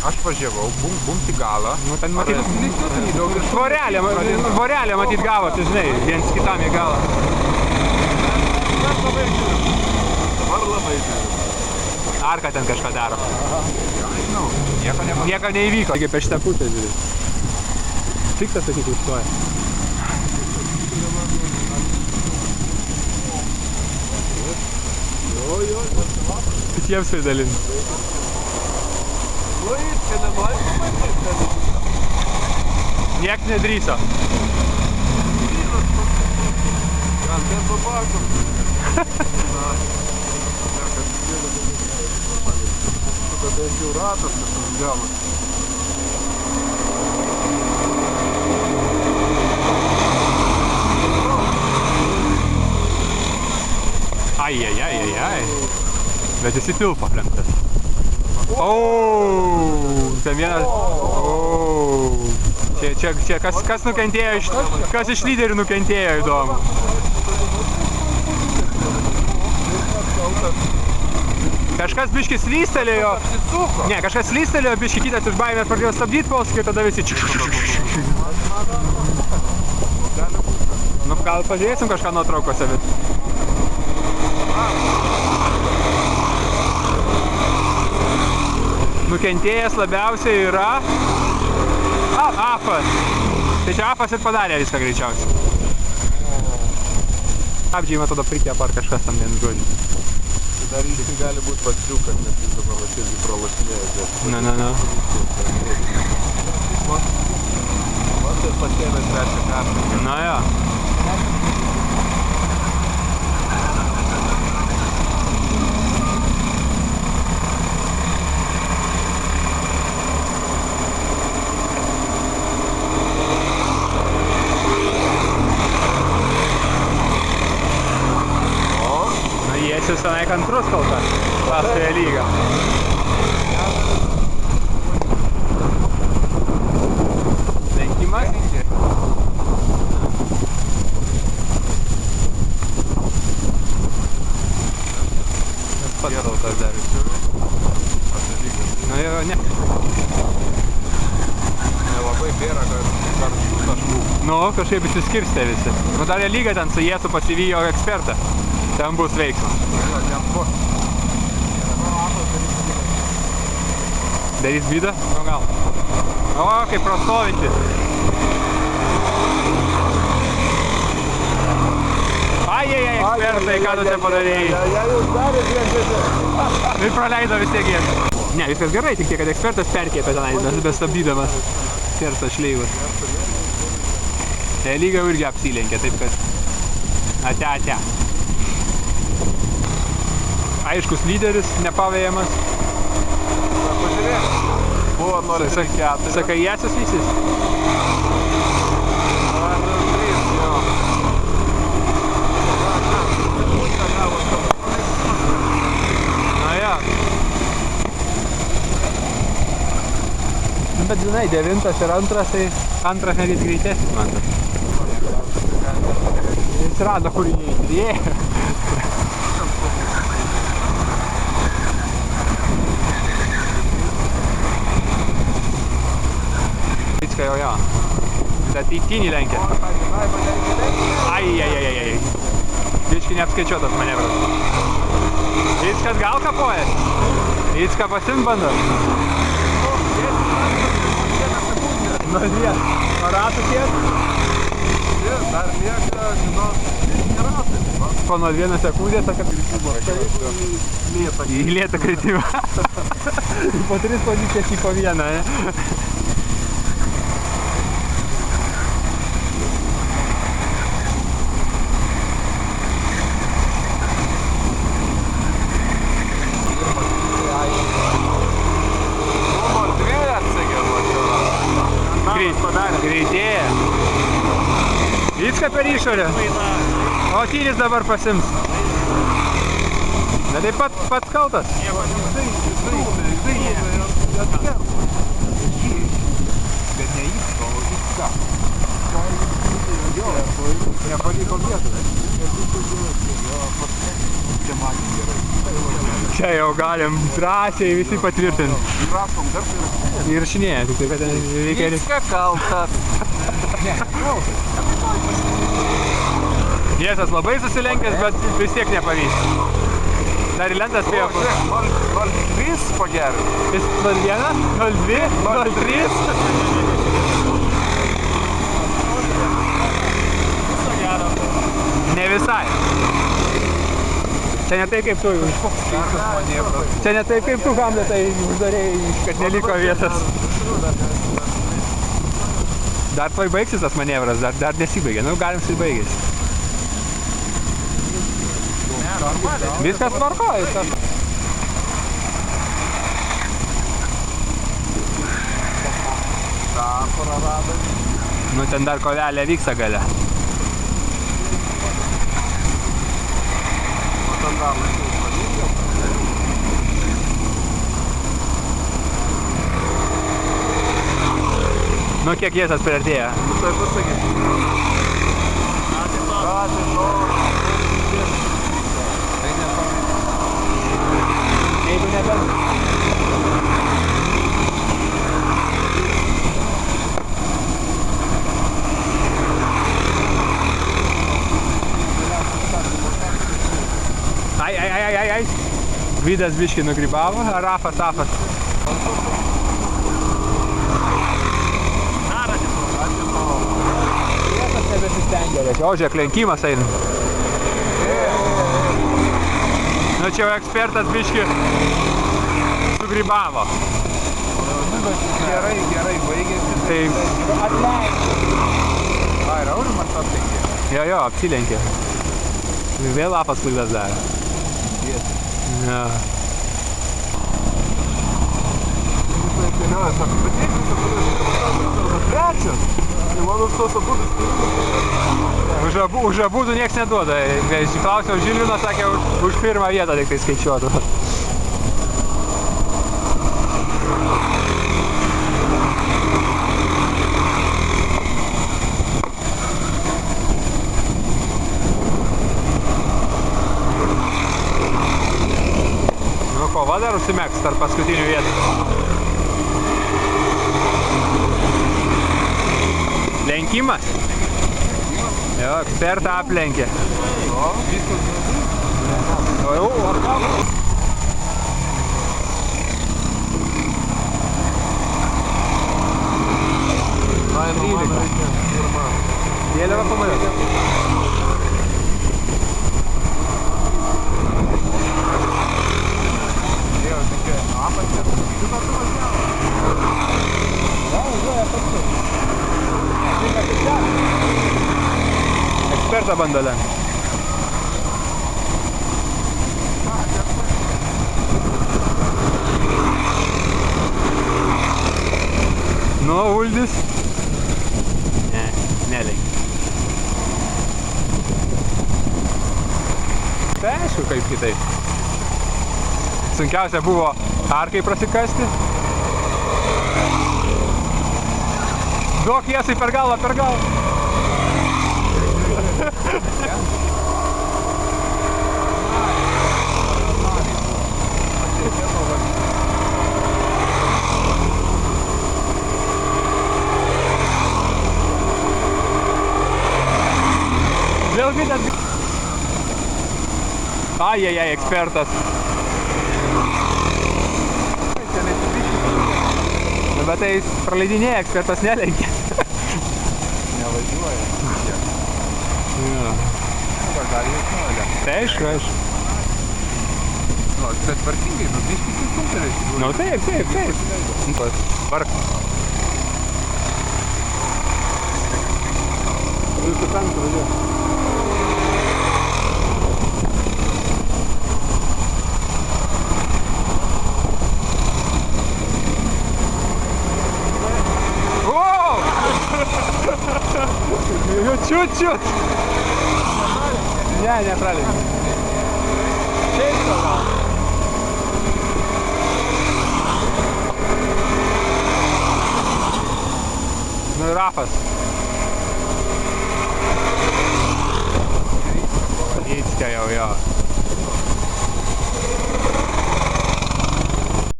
Aš važiavau, bumti galą. Nu, ten matyt, vorelė matyt gavo, tai žinai, viens kitam į galą. Dabar labai žiūrėjau. Arka ten kažką daro. Nežinau, Nieko neįvyko. Taigi apie šitą pusę žiūrėjau. Tik tas, sakyk, užstoja. Kitiems vaidalins. Niek nedryso. Ai. Bet jis į pilpą aplenktas. Ten vienas. Čia kas nukentėjo, kas iš lyderių nukentėjo, įdomu. Kažkas biškis slystelėjo. Ne, kažkas slystelėjo, biški kitas iš baimės pradėjo stabdyti posūkį, tada visi Nu, gal pažiūrėsim kažką nuotraukose, bet... Nukentėjęs labiausiai yra Afas. Tai čia Afas ir padarė viską greičiausiai. Apdžiai, man tada prikėpa ar kažkas tam vienu žodžiu. Dar jis gali būti patriukas, nes jis dabar irgi pralašinėjo. Na. Vat ir pasėlė trečią kartą. Na jo. Jis senai kantrus kol kas, pastoje lygą. Lenkimas. Geraltas dar Na jo, ne. Nelabai bėra, kad taškų. Nu, kažkaip išsiskirstė visi. Nu, dar lyga ten su Jėsu pasivijo ekspertą. Ten bus veiksmas. Darys vydą? Nu gal. O, kaip prastovinti. Ekspertai, ką tu čia padarėjai? Ir praleido vis tiek jėsą. Ne, viskas gerai, tik tiek, kad ekspertas perkėpė tenais, bestabdydamas skersą šleivas. Lyga irgi apsilenkė, taip kad ate. Aiškus lyderis, nepavėjamas. Pažiūrėk, buvo nori 4. Sakai, Jėsus vysis? Na ja. Bet žinai, 9 ir 2, tai 2 netgi greitesnis man tas. Jis rado, kur įėjo. Jo. Bet į kinį lenkia. Ai. Biški neapskaičiuotas manevras. Viskas gal kapojas? Viską pasimt bando? Nu, vien. Ratų kiek? Dar lieka, žinau, ratai. Po nuo 1 sekundės, kad į lėtą kritimą. Po 3 pozicijas į po 1, ne? Greitėja. Viską per išorę. O Tylis dabar pasims. Bet taip pats kaltas. Bet ne jis, o jis ką. Nepaliko vietų. Čia matė gerai. Čia jau galim drąsiai visi patvirtinti. Prašom, garsiai Įrašinėja, tik tai, kad reikia... Viską kaltas. Jėzas labai susilenkęs, bet vis tiek nepavyks. Dar į lentą spėjo. 0,3 pagerinti. Vis 0,1, 0,2, 0,3. Ne visai. Čia ne taip kaip tu. Čia ne taip kaip tu, Hamletai, uždarėjai, kad neliko vietos. Dar tuoj baigsis tas manevras, dar nesibaigė. Nu, galim sibaigęs. Viskas tvarkoja. Nu, ten dar kovelė vyksta gale. Nu, kiek Jėzas priartėja? Tai pasakyti. Jeigu nebent. Ai. Gvidas biškį nugrybavo, Rafas. Niekas nebesistengia. O, žiūrėk, lenkimas eina. Nu, čia jau ekspertas biškį sugrybavo. Gerai, baigėsi. Tai... Ai, Raurimas aplenkė. Jo, apsilenkė. Vėl Rafas klaidas darė. Ja. Keliauja, sako, bet jeigu arba trečias, tai man už tos abudus... Už abudų nieks neduoda. Klausiau Žilvino, sakė, už pirmą vietą tik tai skaičiuotų. Kova dar užsimegs tarp paskutinių vietų. Lenkimas? Jo, ekspertą aplenkė. Vėliava pamatė. Ekspertą bando lenkti. Nu, Uldis. Ne, nelenki. Tai aišku, kaip kitaip. Sunkiausia buvo arkai prasikasti. Duok Jėzui per galvą. Vėl Gvidas. Ai, ekspertas. Bet tai praleidinėja, ekspertas nelenkia. Nevažiuoja. Ja. Gal jis nuolė. Tai aišku. Nu, bet tvarkingai, nu, biškis ir stumtelės. Nu, taip. Tvark. Jūsų penktą važiuoja. Чуть-чуть. Не, правильно. Честно, да. Ну и Рафас. Идите, я.